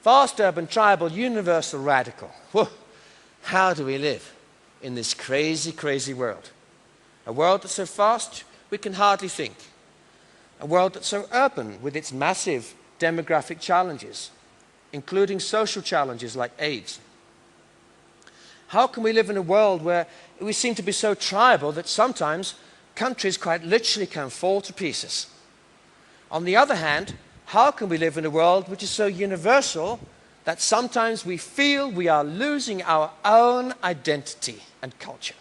Vast, urban, tribal, universal, radical. Whoa. How do we live in this crazy, crazy world? A world that's so fast we can hardly think. A world that's so urban with its massive demographic challenges, including social challenges like AIDS. How can we live in a world where we seem to be so tribal that sometimes countries quite literally can fall to pieces? On the other hand, how can we live in a world which is so universal that sometimes we feel we are losing our own identity and culture?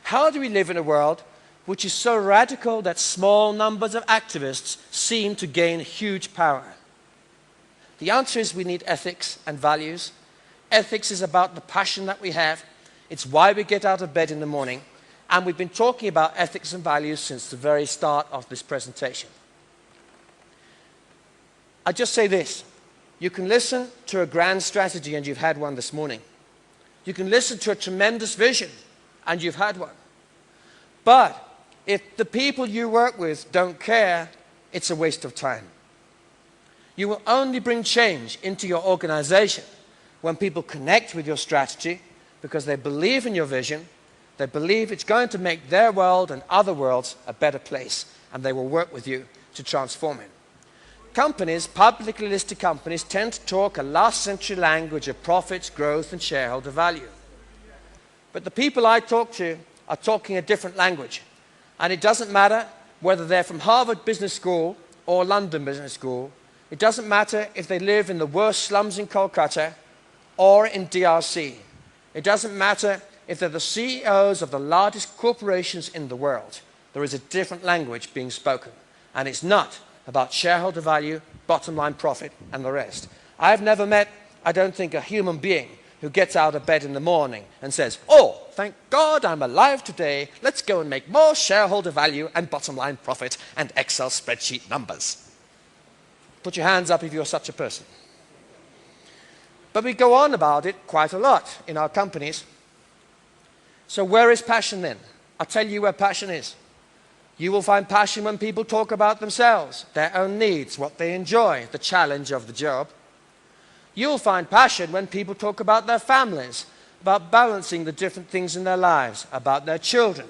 How do we live in a world which is so radical that small numbers of activists seem to gain huge power? The answer is we need ethics and values. Ethics is about the passion that we have. It's why we get out of bed in the morning. And we've been talking about ethics and values since the very start of this presentation. I just say this. You can listen to a grand strategy, and you've had one this morning. You can listen to a tremendous vision, and you've had one. But if the people you work with don't care, it's a waste of time. You will only bring change into your organization when people connect with your strategy because they believe in your vision, they believe it's going to make their world and other worlds a better place, and they will work with you to transform it. Companies, publicly listed companies, tend to talk a last century language of profits, growth, and shareholder value. But the people I talk to are talking a different language. And it doesn't matter whether they're from Harvard Business School or London Business School. It doesn't matter if they live in the worst slums in Kolkata or in DRC. It doesn't matter if they're the CEOs of the largest corporations in the world. There is a different language being spoken. And it's not about shareholder value, bottom line profit, and the rest. I've never met, I don't think, a human being who gets out of bed in the morning and says, "Oh, thank God I'm alive today. Let's go and make more shareholder value and bottom line profit and Excel spreadsheet numbers." Put your hands up if you're such a person. But we go on about it quite a lot in our companies. So where is passion then? I'll tell you where passion is. You will find passion when people talk about themselves, their own needs, what they enjoy, the challenge of the job. You'll find passion when people talk about their families, about balancing the different things in their lives, about their children,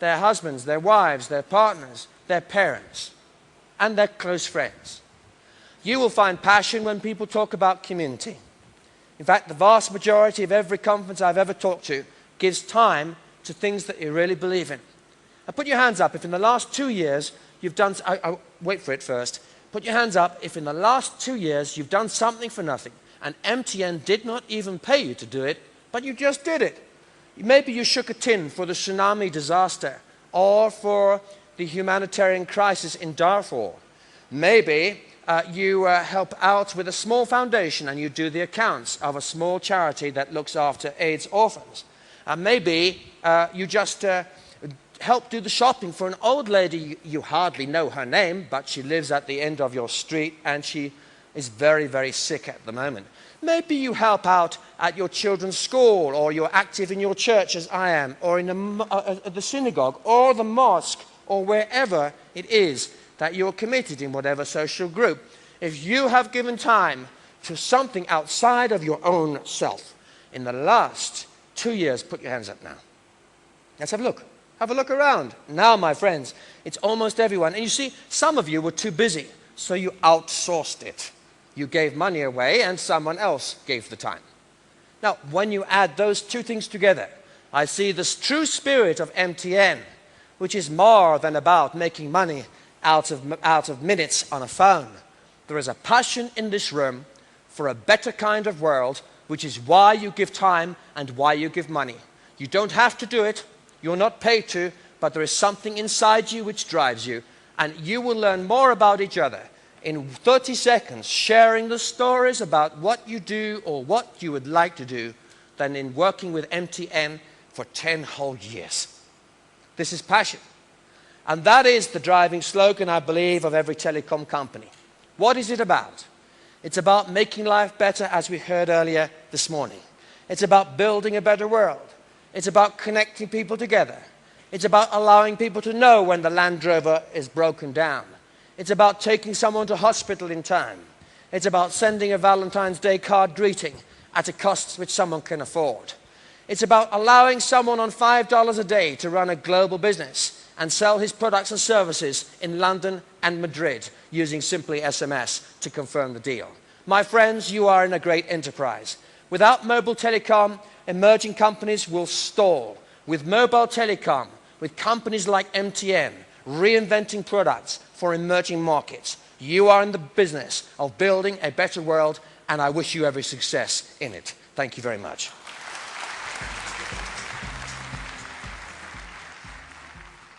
their husbands, their wives, their partners, their parents, and their close friends. You will find passion when people talk about community. In fact, the vast majority of every conference I've ever talked to gives time to things that you really believe in. Now put your hands up if in the last 2 years you've done, wait for it first. Put your hands up if in the last 2 years you've done something for nothing and MTN did not even pay you to do it, but you just did it. Maybe you shook a tin for the tsunami disaster or for the humanitarian crisis in Darfur. Maybe you help out with a small foundation and you do the accounts of a small charity that looks after AIDS orphans. Maybe you just help do the shopping for an old lady. You hardly know her name, but she lives at the end of your street and she is very, very sick at the moment. Maybe you help out at your children's school, or you're active in your church as I am, or in the synagogue, or the mosque, or wherever it is that you're committed in whatever social group. If you have given time to something outside of your own self in the last 2 years, put your hands up now. Let's have a look. Have a look around. Now, my friends, it's almost everyone. And you see, some of you were too busy, so you outsourced it. You gave money away and someone else gave the time. Now, when you add those two things together, I see this true spirit of MTN, which is more than about making money out of minutes on a phone. There is a passion in this room for a better kind of world, which is why you give time and why you give money. You don't have to do it. You're not paid to, but there is something inside you which drives you, and you will learn more about each other in 30 seconds, sharing the stories about what you do or what you would like to do, than in working with MTN for 10 whole years. This is passion. And that is the driving slogan, I believe, of every telecom company. What is it about? It's about making life better, as we heard earlier this morning. It's about building a better world. It's about connecting people together. It's about allowing people to know when the Land Rover is broken down. It's about taking someone to hospital in time. It's about sending a Valentine's Day card greeting at a cost which someone can afford. It's about allowing someone on $5 a day to run a global business and sell his products and services in London and Madrid using simply SMS to confirm the deal. My friends, you are in a great enterprise. Without mobile telecom, emerging companies will stall. With mobile telecom, with companies like MTN reinventing products for emerging markets, you are in the business of building a better world, and I wish you every success in it. Thank you very much.